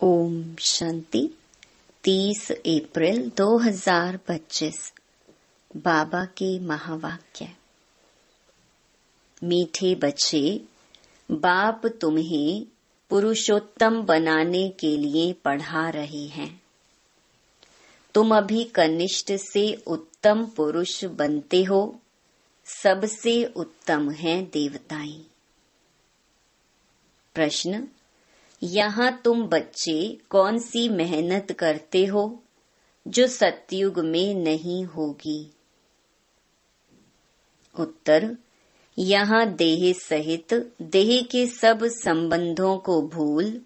ओम शांति। 30 अप्रैल 2025 बाबा के महावाक्य। मीठे बच्चे, बाप तुम्हें पुरुषोत्तम बनाने के लिए पढ़ा रहे हैं। तुम अभी कनिष्ठ से उत्तम पुरुष बनते हो। सबसे उत्तम हैं देवताएं। प्रश्न: यहाँ तुम बच्चे कौन सी मेहनत करते हो जो सतयुग में नहीं होगी? उत्तर: यहाँ देह सहित देह के सब संबंधों को भूल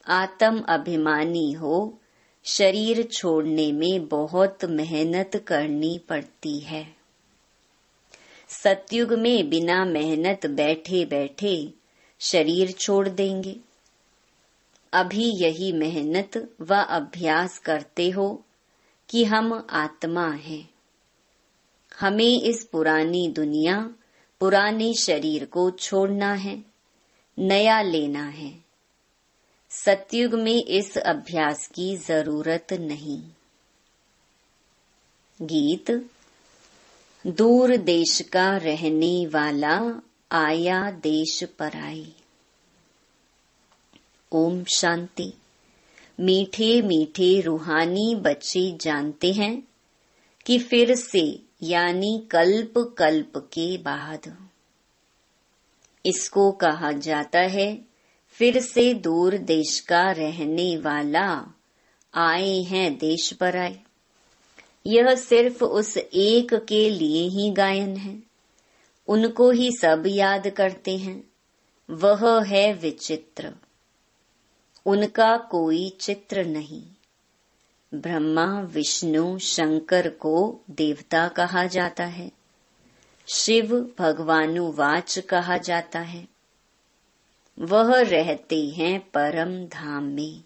आत्म अभिमानी हो शरीर छोड़ने में बहुत मेहनत करनी पड़ती है। सतयुग में बिना मेहनत बैठे बैठे शरीर छोड़ देंगे। अभी यही मेहनत व अभ्यास करते हो कि हम आत्मा हैं। हमें इस पुरानी दुनिया पुराने शरीर को छोड़ना है, नया लेना है। सतयुग में इस अभ्यास की जरूरत नहीं। गीत। दूर देश का रहने वाला आया देश पराई। ओम शांति। मीठे मीठे रूहानी बच्चे जानते हैं कि फिर से यानी कल्प कल्प के बाद इसको कहा जाता है फिर से दूर देश का रहने वाला आए हैं देश पर आए। यह सिर्फ उस एक के लिए ही गायन है। उनको ही सब याद करते हैं। वह है विचित्र। उनका कोई चित्र नहीं। ब्रह्मा विष्णु शंकर को देवता कहा जाता है। शिव भगवानुवाच कहा जाता है। वह रहते हैं परम धाम में।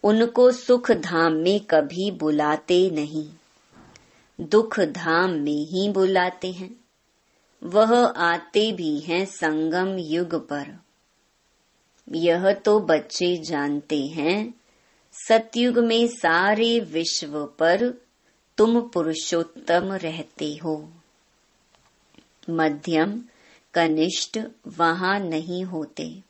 उनको सुख धाम में कभी बुलाते नहीं, दुख धाम में ही बुलाते हैं। वह आते भी हैं संगम युग पर। यह तो बच्चे जानते हैं सतयुग में सारे विश्व पर तुम पुरुषोत्तम रहते हो। मध्यम कनिष्ठ वहां नहीं होते।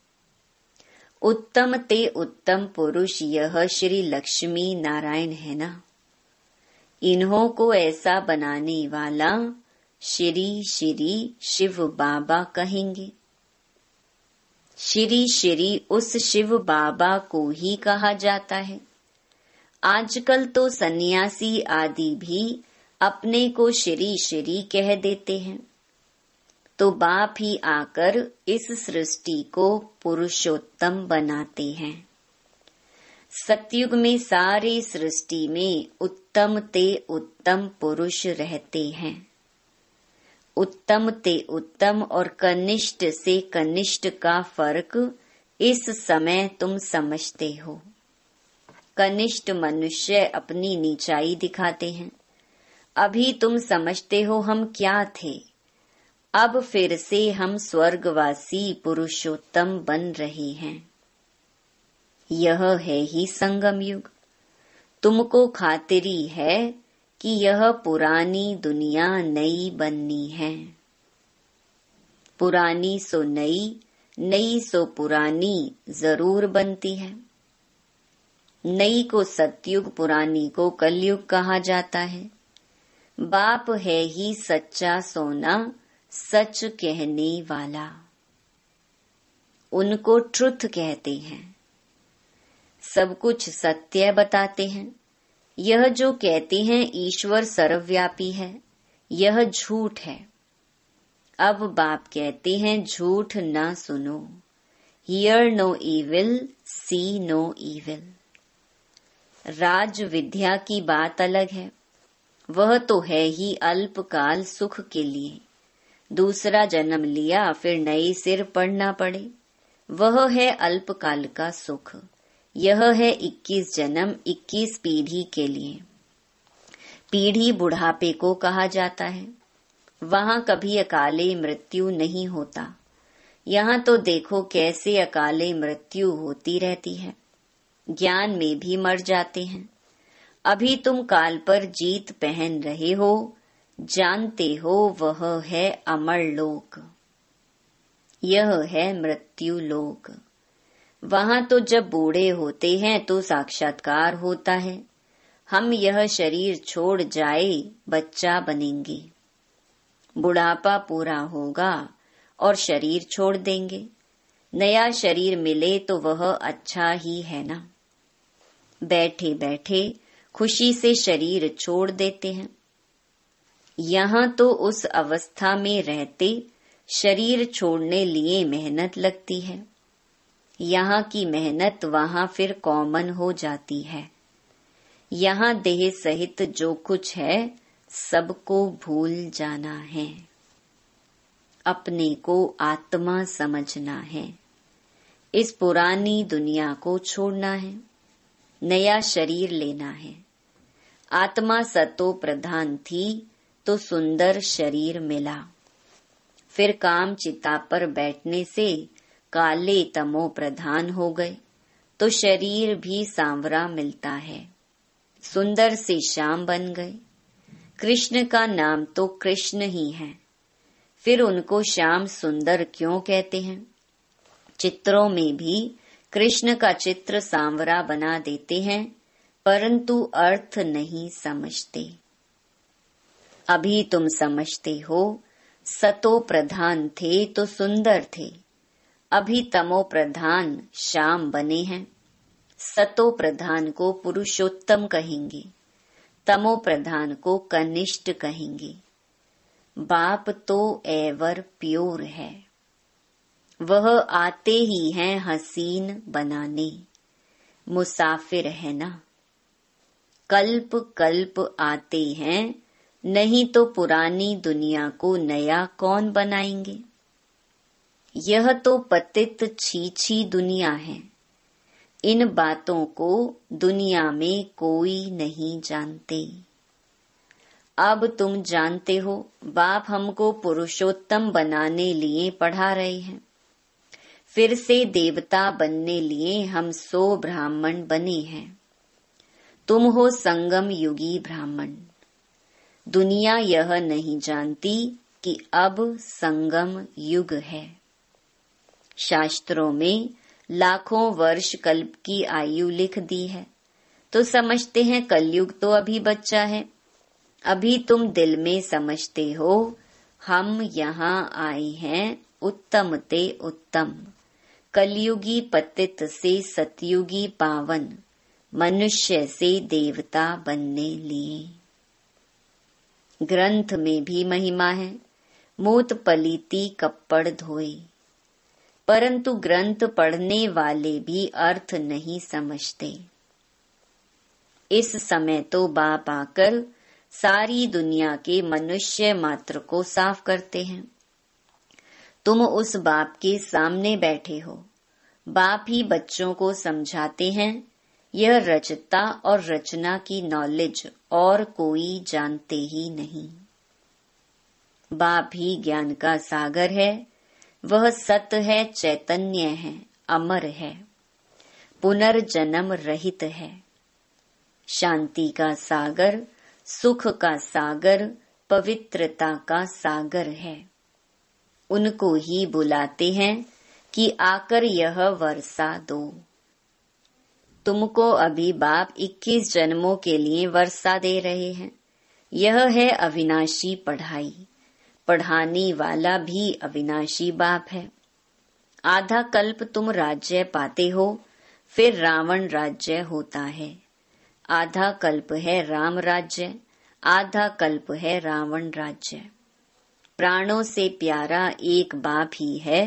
उत्तम ते उत्तम पुरुष यह श्री लक्ष्मी नारायण है ना। इन्हों को ऐसा बनाने वाला श्री श्री शिव बाबा कहेंगे। श्री श्री उस शिव बाबा को ही कहा जाता है। आजकल तो सन्यासी आदि भी अपने को श्री श्री कह देते हैं। तो बाप ही आकर इस सृष्टि को पुरुषोत्तम बनाते हैं। सतयुग में सारी सृष्टि में उत्तम ते उत्तम पुरुष रहते हैं। उत्तम ते उत्तम और कनिष्ठ से कनिष्ठ का फर्क इस समय तुम समझते हो। कनिष्ठ मनुष्य अपनी नीचाई दिखाते हैं। अभी तुम समझते हो हम क्या थे। अब फिर से हम स्वर्गवासी पुरुषोत्तम बन रहे हैं। यह है ही संगम युग। तुमको खातिरी है कि यह पुरानी दुनिया नई बननी है। पुरानी सो नई, नई सो पुरानी जरूर बनती है। नई को सतयुग, पुरानी को कलयुग कहा जाता है। बाप है ही सच्चा सोना, सच कहने वाला। उनको ट्रुथ कहते हैं। सब कुछ सत्य बताते हैं। यह जो कहते हैं ईश्वर सर्वव्यापी है, यह झूठ है। अब बाप कहते हैं झूठ ना सुनो। Hear no evil, see no evil. राज विद्या की बात अलग है। वह तो है ही अल्पकाल सुख के लिए। दूसरा जन्म लिया फिर नए सिर पढ़ना पड़े, वह है अल्पकाल का सुख। यह है 21 जन्म 21 पीढ़ी के लिए। पीढ़ी बुढ़ापे को कहा जाता है। वहां कभी अकाले मृत्यु नहीं होता। यहाँ तो देखो कैसे अकाले मृत्यु होती रहती है, ज्ञान में भी मर जाते हैं। अभी तुम काल पर जीत पहन रहे हो, जानते हो वह है अमर लोक, यह है मृत्यु लोक। वहाँ तो जब बूढ़े होते हैं तो साक्षात्कार होता है, हम यह शरीर छोड़ जाए बच्चा बनेंगे, बुढ़ापा पूरा होगा और शरीर छोड़ देंगे। नया शरीर मिले तो वह अच्छा ही है ना। बैठे बैठे खुशी से शरीर छोड़ देते हैं। यहाँ तो उस अवस्था में रहते शरीर छोड़ने लिए मेहनत लगती है। यहाँ की मेहनत वहाँ फिर कॉमन हो जाती है। यहाँ देह सहित जो कुछ है सबको भूल जाना है, अपने को आत्मा समझना है, इस पुरानी दुनिया को छोड़ना है, नया शरीर लेना है। आत्मा सतो प्रधान थी तो सुंदर शरीर मिला, फिर काम चिता पर बैठने से काले तमो प्रधान हो गए तो शरीर भी सांवरा मिलता है, सुंदर से श्याम बन गए। कृष्ण का नाम तो कृष्ण ही है, फिर उनको श्याम सुंदर क्यों कहते हैं? चित्रों में भी कृष्ण का चित्र सांवरा बना देते हैं, परंतु अर्थ नहीं समझते। अभी तुम समझते हो सतो प्रधान थे तो सुंदर थे, अभी तमो प्रधान श्याम बने हैं। सतो प्रधान को पुरुषोत्तम कहेंगे, तमो प्रधान को कनिष्ठ कहेंगे। बाप तो एवर प्योर है, वह आते ही हैं हसीन बनाने, मुसाफिर है ना। कल्प कल्प आते हैं, नहीं तो पुरानी दुनिया को नया कौन बनाएंगे। यह तो पतित छीछी दुनिया है, इन बातों को दुनिया में कोई नहीं जानते। अब तुम जानते हो, बाप हमको पुरुषोत्तम बनाने लिए पढ़ा रहे हैं। फिर से देवता बनने लिए हम 100 ब्राह्मण बने हैं। तुम हो संगम युगी ब्राह्मण। दुनिया यह नहीं जानती कि अब संगम युग है। शास्त्रों में लाखों वर्ष कल्प की आयु लिख दी है, तो समझते हैं कलयुग तो अभी बच्चा है। अभी तुम दिल में समझते हो हम यहाँ आए हैं उत्तम ते उत्तम, कलयुगी पतित से सतयुगी पावन, मनुष्य से देवता बनने लिए। ग्रंथ में भी महिमा है, मूत पलीती कप्पड़ धोए, परंतु ग्रंथ पढ़ने वाले भी अर्थ नहीं समझते। इस समय तो बाप आकर सारी दुनिया के मनुष्य मात्र को साफ करते हैं। तुम उस बाप के सामने बैठे हो, बाप ही बच्चों को समझाते हैं। यह रचता और रचना की नॉलेज और कोई जानते ही नहीं। बाप ही ज्ञान का सागर है, वह सत्य है, चैतन्य है, अमर है, पुनर्जन्म रहित है, शांति का सागर, सुख का सागर, पवित्रता का सागर है। उनको ही बुलाते हैं कि आकर यह वर्षा दो। तुमको अभी बाप 21 जन्मों के लिए वर्षा दे रहे हैं। यह है अविनाशी पढ़ाई, पढ़ाने वाला भी अविनाशी बाप है। आधा कल्प तुम राज्य पाते हो, फिर रावण राज्य होता है। आधा कल्प है राम राज्य, आधा कल्प है रावण राज्य। प्राणों से प्यारा एक बाप ही है,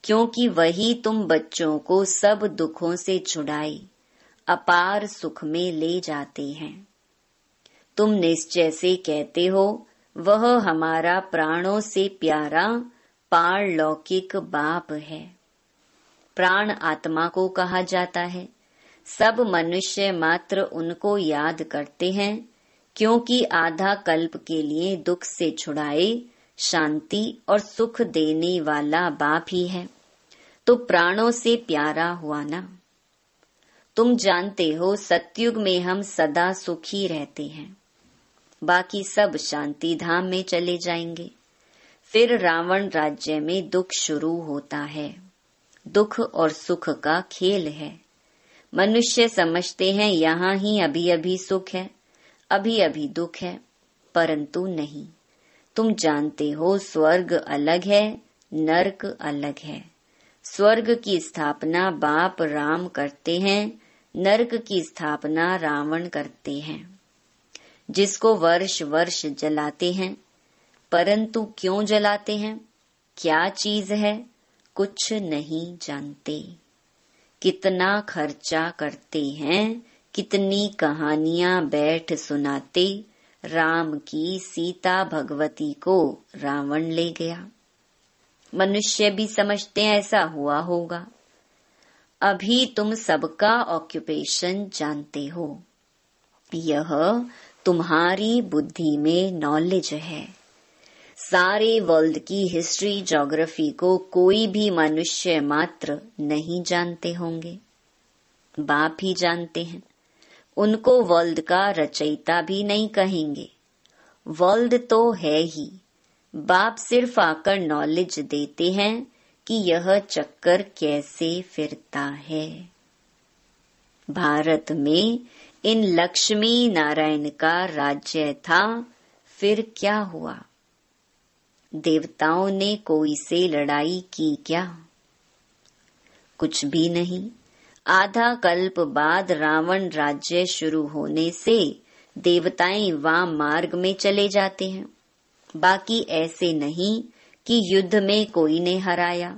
क्योंकि वही तुम बच्चों को सब दुखों से छुड़ाए अपार सुख में ले जाते हैं। तुम निश्चय से कहते हो वह हमारा प्राणों से प्यारा पारलौकिक बाप है। प्राण आत्मा को कहा जाता है। सब मनुष्य मात्र उनको याद करते हैं, क्योंकि आधा कल्प के लिए दुख से छुड़ाए शांति और सुख देने वाला बाप ही है, तो प्राणों से प्यारा हुआ ना। तुम जानते हो सतयुग में हम सदा सुखी रहते हैं, बाकी सब शांति धाम में चले जाएंगे। फिर रावण राज्य में दुख शुरू होता है। दुख और सुख का खेल है। मनुष्य समझते हैं यहाँ ही अभी अभी सुख है, अभी अभी दुख है, परंतु नहीं। तुम जानते हो स्वर्ग अलग है, नरक अलग है। स्वर्ग की स्थापना बाप राम करते हैं, नरक की स्थापना रावण करते हैं, जिसको वर्ष वर्ष जलाते हैं। परंतु क्यों जलाते हैं, क्या चीज है, कुछ नहीं जानते। कितना खर्चा करते हैं, कितनी कहानियां बैठ सुनाते। राम की सीता भगवती को रावण ले गया। मनुष्य भी समझते हैं ऐसा हुआ होगा। अभी तुम सबका ऑक्यूपेशन जानते हो। यह तुम्हारी बुद्धि में नॉलेज है। सारे वर्ल्ड की हिस्ट्री ज्योग्राफी को कोई भी मनुष्य मात्र नहीं जानते होंगे, बाप ही जानते हैं। उनको वर्ल्ड का रचयिता भी नहीं कहेंगे। वर्ल्ड तो है ही, बाप सिर्फ आकर नॉलेज देते हैं कि यह चक्कर कैसे फिरता है। भारत में इन लक्ष्मी नारायण का राज्य था, फिर क्या हुआ? देवताओं ने कोई से लड़ाई की क्या? कुछ भी नहीं। आधा कल्प बाद रावण राज्य शुरू होने से देवताएं वाम मार्ग में चले जाते हैं। बाकी ऐसे नहीं कि युद्ध में कोई ने हराया,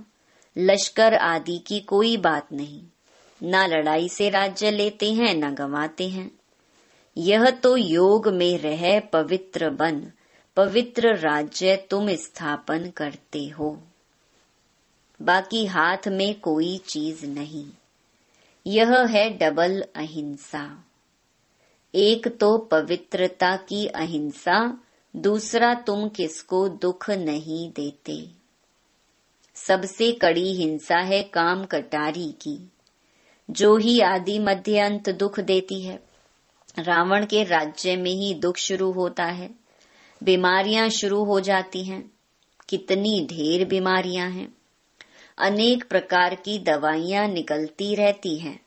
लश्कर आदि की कोई बात नहीं। ना लड़ाई से राज्य लेते हैं, ना गंवाते हैं। यह तो योग में रह पवित्र बन पवित्र राज्य तुम स्थापन करते हो। बाकी हाथ में कोई चीज नहीं। यह है डबल अहिंसा। एक तो पवित्रता की अहिंसा, दूसरा तुम किसको दुख नहीं देते। सबसे कड़ी हिंसा है काम कटारी की, जो ही आदि मध्य अंत दुख देती है। रावण के राज्य में ही दुख शुरू होता है। बीमारियां शुरू हो जाती हैं। कितनी ढेर बीमारियां हैं। अनेक प्रकार की दवाइयां निकलती रहती हैं।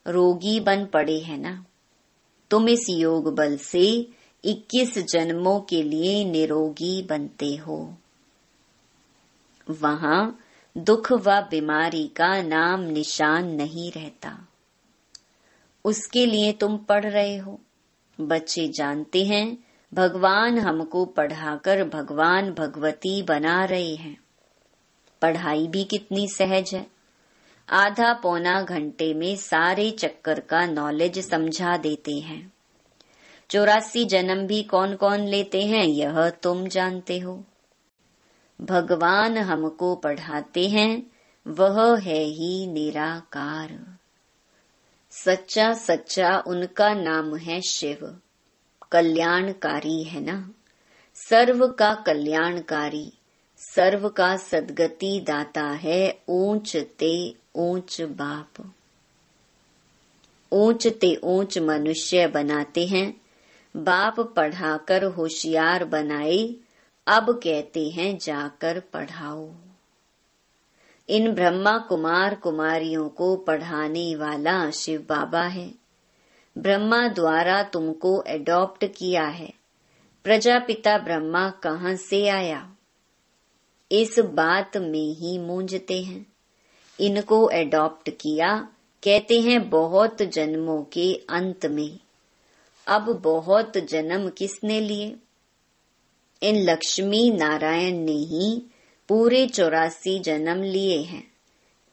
रोगी बन पड़े हैं ना। तुम इस योग बल से 21 जन्मों के लिए निरोगी बनते हो। वहां दुख व बीमारी का नाम निशान नहीं रहता। उसके लिए तुम पढ़ रहे हो। बच्चे जानते हैं भगवान हमको पढ़ाकर भगवान भगवती बना रहे हैं। पढ़ाई भी कितनी सहज है। आधा पौना घंटे में सारे चक्कर का नॉलेज समझा देते हैं। 84 जन्म भी कौन कौन लेते हैं यह तुम जानते हो। भगवान हमको पढ़ाते हैं, वह है ही निराकार। सच्चा सच्चा उनका नाम है शिव। कल्याणकारी है ना। सर्व का कल्याणकारी, सर्व का सद्गति दाता है। ऊंच ते ऊंच बाप। ऊंच ते ऊंच मनुष्य बनाते हैं। बाप पढ़ाकर होशियार बनाए, अब कहते हैं जाकर पढ़ाओ। इन ब्रह्मा कुमार कुमारियों को पढ़ाने वाला शिव बाबा है। ब्रह्मा द्वारा तुमको एडॉप्ट किया है। प्रजापिता ब्रह्मा कहाँ से आया, इस बात में ही मूंझते हैं। इनको एडॉप्ट किया, कहते हैं बहुत जन्मों के अंत में। अब बहुत जन्म किसने लिए? इन लक्ष्मी नारायण ने ही पूरे 84 जन्म लिए हैं।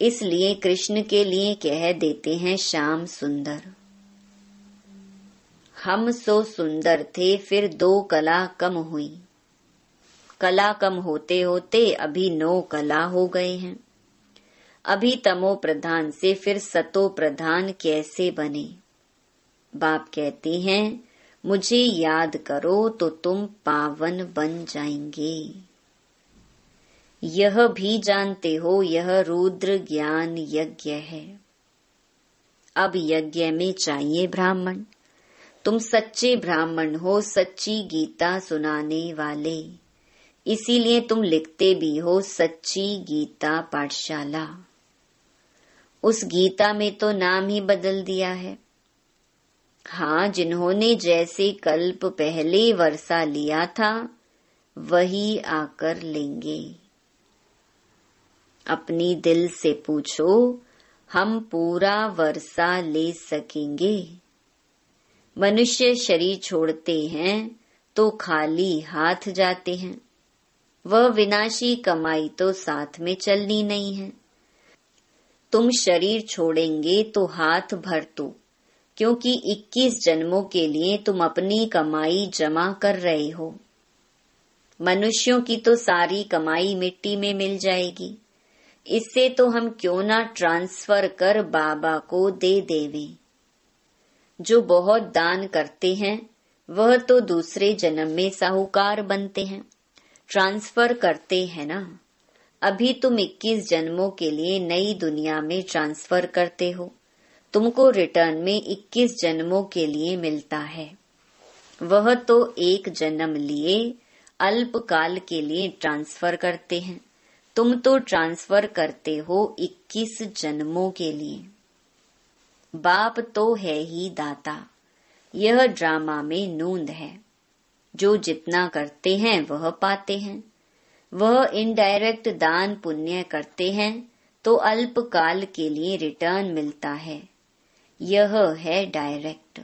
इसलिए कृष्ण के लिए कह देते हैं श्याम सुंदर। हम सो सुंदर थे, फिर 2 कला कम हुई। कला कम होते होते अभी 9 कला हो गए हैं। अभी तमो प्रधान से फिर सतो प्रधान कैसे बने? बाप कहते हैं मुझे याद करो तो तुम पावन बन जाएंगे। यह भी जानते हो यह रुद्र ज्ञान यज्ञ है। अब यज्ञ में चाहिए ब्राह्मण। तुम सच्चे ब्राह्मण हो, सच्ची गीता सुनाने वाले, इसीलिए तुम लिखते भी हो सच्ची गीता पाठशाला। उस गीता में तो नाम ही बदल दिया है। हाँ, जिन्होंने जैसे कल्प पहले वर्षा लिया था वही आकर लेंगे। अपनी दिल से पूछो, हम पूरा वर्षा ले सकेंगे? मनुष्य शरीर छोड़ते हैं तो खाली हाथ जाते हैं। वह विनाशी कमाई तो साथ में चलनी नहीं है। तुम शरीर छोड़ेंगे तो हाथ भर दो, क्योंकि 21 जन्मों के लिए तुम अपनी कमाई जमा कर रहे हो। मनुष्यों की तो सारी कमाई मिट्टी में मिल जाएगी। इससे तो हम क्यों ना ट्रांसफर कर बाबा को दे देवें। जो बहुत दान करते हैं वह तो दूसरे जन्म में साहूकार बनते हैं, ट्रांसफर करते हैं ना। अभी तुम 21 जन्मों के लिए नई दुनिया में ट्रांसफर करते हो। तुमको रिटर्न में 21 जन्मों के लिए मिलता है। वह तो एक जन्म लिए अल्पकाल के लिए ट्रांसफर करते हैं। तुम तो ट्रांसफर करते हो 21 जन्मों के लिए। बाप तो है ही दाता। यह ड्रामा में नूंद है। जो जितना करते हैं वह पाते हैं। वह इनडायरेक्ट दान पुण्य करते हैं तो अल्पकाल के लिए रिटर्न मिलता है। यह है डायरेक्ट।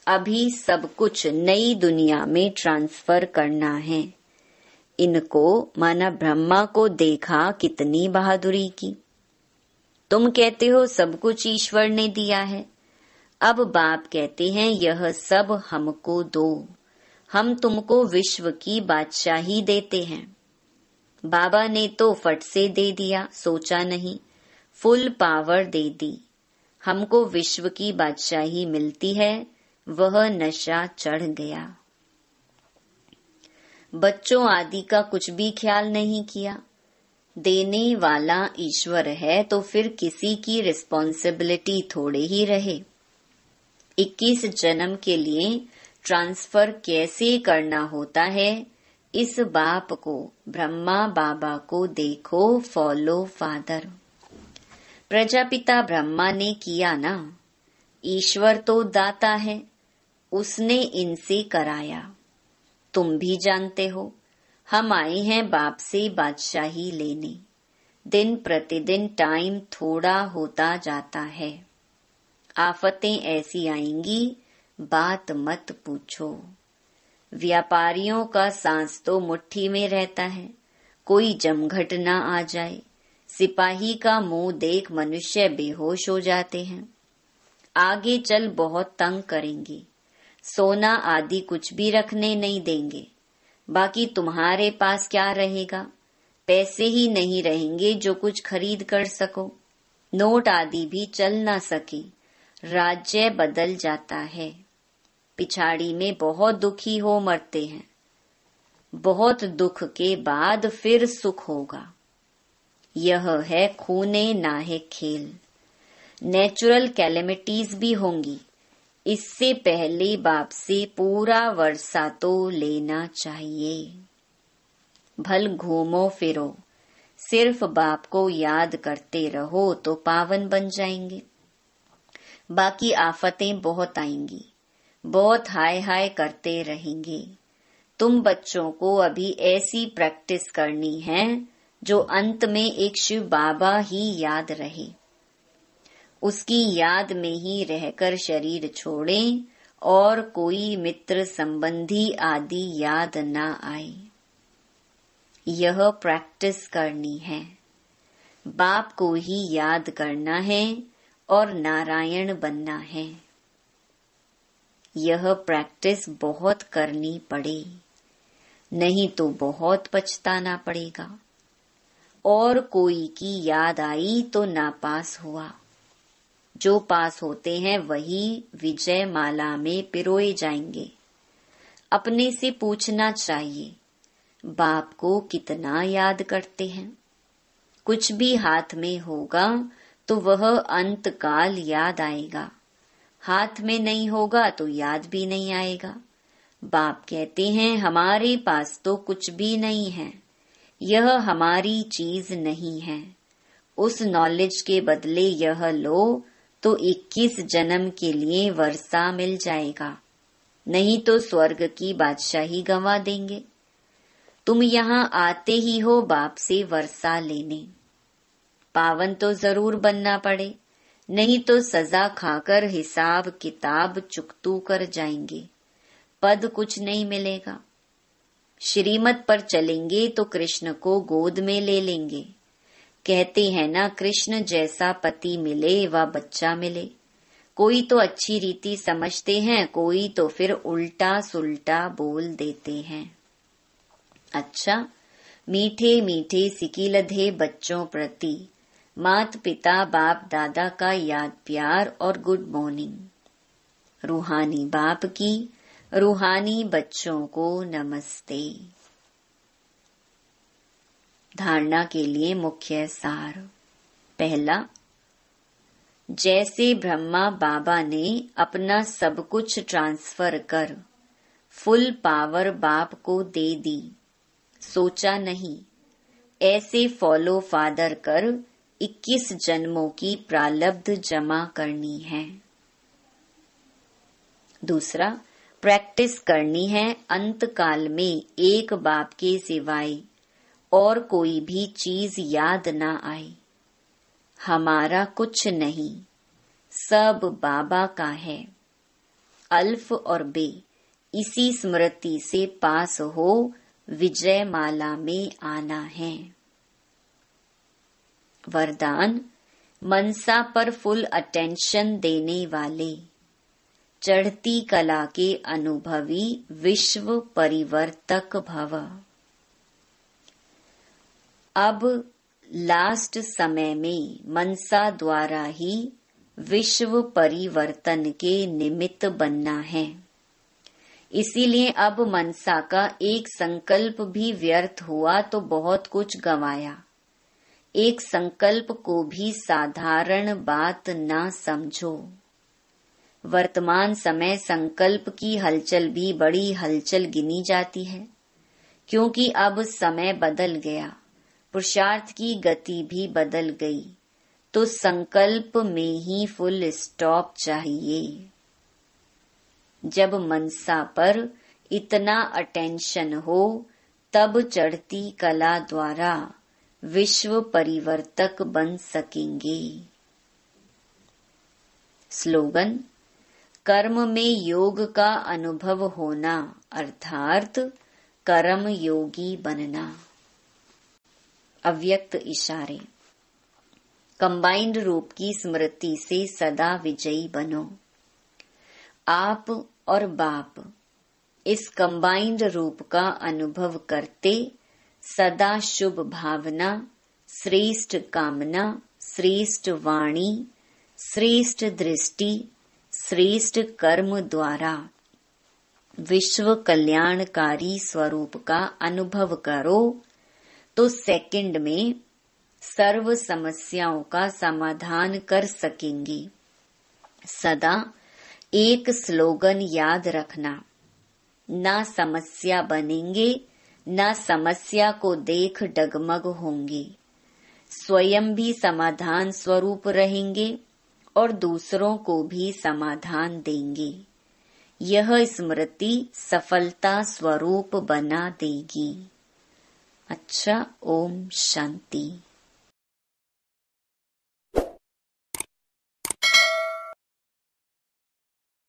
अभी सब कुछ नई दुनिया में ट्रांसफर करना है। इनको माना ब्रह्मा को देखा कितनी बहादुरी की। तुम कहते हो सब कुछ ईश्वर ने दिया है। अब बाप कहते हैं यह सब हमको दो, हम तुमको विश्व की बादशाही देते हैं। बाबा ने तो फट से दे दिया, सोचा नहीं, फुल पावर दे दी। हमको विश्व की बादशाही मिलती है, वह नशा चढ़ गया। बच्चों आदि का कुछ भी ख्याल नहीं किया। देने वाला ईश्वर है तो फिर किसी की रिस्पॉन्सिबिलिटी थोड़े ही रहे। 21 जन्म के लिए ट्रांसफर कैसे करना होता है, इस बाप को, ब्रह्मा बाबा को देखो, फॉलो फादर। प्रजापिता ब्रह्मा ने किया ना। ईश्वर तो दाता है, उसने इनसे कराया। तुम भी जानते हो, हम आए हैं बाप से बादशाही लेने। दिन प्रतिदिन टाइम थोड़ा होता जाता है। आफतें ऐसी आएंगी, बात मत पूछो। व्यापारियों का सांस तो मुट्ठी में रहता है, कोई जमघट ना आ जाए। सिपाही का मुंह देख मनुष्य बेहोश हो जाते हैं। आगे चल बहुत तंग करेंगे। सोना आदि कुछ भी रखने नहीं देंगे। बाकी तुम्हारे पास क्या रहेगा? पैसे ही नहीं रहेंगे जो कुछ खरीद कर सको। नोट आदि भी चल ना सके। राज्य बदल जाता है। पिछाड़ी में बहुत दुखी हो मरते हैं। बहुत दुख के बाद फिर सुख होगा। यह है खूने नाहे खेल। नेचुरल कैलेमिटीज भी होंगी। इससे पहले बाप से पूरा वर्षा तो लेना चाहिए। भल घूमो फिरो, सिर्फ बाप को याद करते रहो तो पावन बन जाएंगे। बाकी आफतें बहुत आएंगी, बहुत हाय हाय करते रहेंगे। तुम बच्चों को अभी ऐसी प्रैक्टिस करनी है जो अंत में एक शिव बाबा ही याद रहे। उसकी याद में ही रहकर शरीर छोड़ें और कोई मित्र संबंधी आदि याद ना आए। यह प्रैक्टिस करनी है। बाप को ही याद करना है और नारायण बनना है। यह प्रैक्टिस बहुत करनी पड़े, नहीं तो बहुत पछताना पड़ेगा। और कोई की याद आई तो नापास हुआ। जो पास होते हैं वही विजय माला में पिरोए जाएंगे। अपने से पूछना चाहिए, बाप को कितना याद करते हैं। कुछ भी हाथ में होगा तो वह अंत काल याद आएगा, हाथ में नहीं होगा तो याद भी नहीं आएगा। बाप कहते हैं हमारे पास तो कुछ भी नहीं है, यह हमारी चीज नहीं है। उस नॉलेज के बदले यह लो तो 21 जन्म के लिए वर्षा मिल जाएगा, नहीं तो स्वर्ग की बादशाही गंवा देंगे। तुम यहाँ आते ही हो बाप से वर्षा लेने, पावन तो जरूर बनना पड़े, नहीं तो सजा खाकर हिसाब किताब चुकतू कर जाएंगे, पद कुछ नहीं मिलेगा। श्रीमत पर चलेंगे तो कृष्ण को गोद में ले लेंगे। कहते हैं ना, कृष्ण जैसा पति मिले व बच्चा मिले। कोई तो अच्छी रीति समझते हैं, कोई तो फिर उल्टा सुल्टा बोल देते हैं। अच्छा, मीठे मीठे सिकिलधे बच्चों प्रति मात पिता बाप दादा का याद प्यार और गुड मॉर्निंग। रूहानी बाप की रूहानी बच्चों को नमस्ते। धारणा के लिए मुख्य सार। पहला, जैसे ब्रह्मा बाबा ने अपना सब कुछ ट्रांसफर कर फुल पावर बाप को दे दी, सोचा नहीं, ऐसे फॉलो फादर कर 21 जन्मों की प्रालब्ध जमा करनी है। दूसरा, प्रैक्टिस करनी है अंत काल में एक बाप के सिवाय और कोई भी चीज याद ना आए। हमारा कुछ नहीं, सब बाबा का है। अल्फ और बे इसी स्मृति से पास हो विजय माला में आना है। वरदान, मनसा पर फुल अटेंशन देने वाले, चढ़ती कला के अनुभवी विश्व परिवर्तक भव। अब लास्ट समय में मनसा द्वारा ही विश्व परिवर्तन के निमित्त बनना है। इसीलिए अब मनसा का एक संकल्प भी व्यर्थ हुआ तो बहुत कुछ गंवाया। एक संकल्प को भी साधारण बात ना समझो। वर्तमान समय संकल्प की हलचल भी बड़ी हलचल गिनी जाती है, क्योंकि अब समय बदल गया, पुरुषार्थ की गति भी बदल गई, तो संकल्प में ही फुल स्टॉप चाहिए। जब मनसा पर इतना अटेंशन हो तब चढ़ती कला द्वारा विश्व परिवर्तक बन सकेंगे। स्लोगन, कर्म में योग का अनुभव होना अर्थात कर्म योगी बनना। अव्यक्त इशारे। कंबाइंड रूप की स्मृति से सदा विजयी बनो। आप और बाप इस कंबाइंड रूप का अनुभव करते सदा शुभ भावना, श्रेष्ठ कामना, श्रेष्ठ वाणी, श्रेष्ठ दृष्टि, श्रेष्ठ कर्म द्वारा विश्व कल्याणकारी स्वरूप का अनुभव करो तो सेकंड में सर्व समस्याओं का समाधान कर सकेंगे। सदा एक स्लोगन याद रखना, ना समस्या बनेंगे, ना समस्या को देख डगमग होंगे, स्वयं भी समाधान स्वरूप रहेंगे और दूसरों को भी समाधान देंगे। यह स्मृति सफलता स्वरूप बना देगी। अच्छा, ओम शांति।